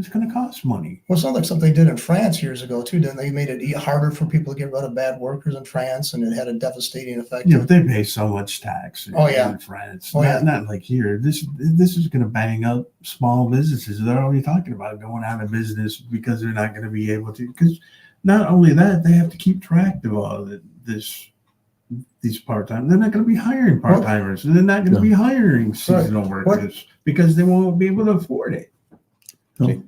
It's going to cost money. Well, it's not like something they did in France years ago too, didn't they? Made it harder for people to get rid of bad workers in France, and it had a devastating effect. Yeah, but they pay so much tax in France. Not like here. This is going to bang up small businesses. They're already talking about going out of business because they're not going to be able to. Because not only that, they have to keep track of all these part-time. They're not going to be hiring part-timers. They're not going to be hiring seasonal workers because they won't be able to afford it. No.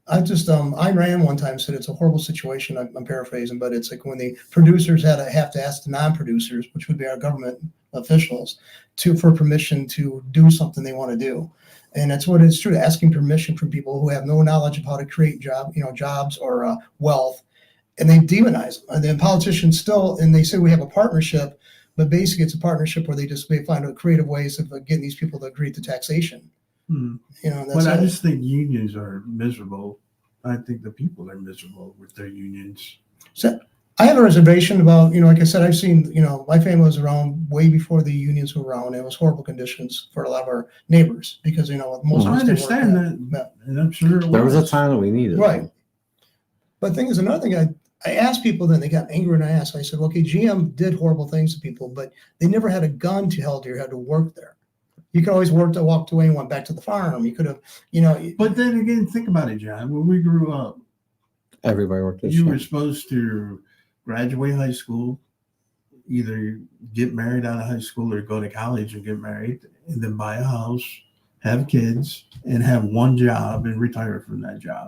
Ayn Rand one time said it's a horrible situation. I'm paraphrasing, but it's like when the producers have to ask the non-producers, which would be our government officials, for permission to do something they want to do. And that's what it's true, asking permission from people who have no knowledge of how to create jobs or wealth, and they demonize them. And then politicians and they say we have a partnership, but basically it's a partnership where they find creative ways of getting these people to agree to taxation. But I just think unions are miserable. I think the people are miserable with their unions. So I have a reservation about, like I said, I've seen, my family was around way before the unions were around. It was horrible conditions for a lot of our neighbors because, most of us. I understand that, and I'm sure there was a time that we needed right. Them. But the thing is, another thing I asked people, then they got angry, and I asked, I said, okay, GM did horrible things to people, but they never had a gun held to your head to work there. You could always walk away and went back to the farm. You could have, But then again, think about it, John. When we grew up, everybody worked. You were supposed to graduate high school, either get married out of high school or go to college and get married, and then buy a house, have kids, and have one job and retire from that job.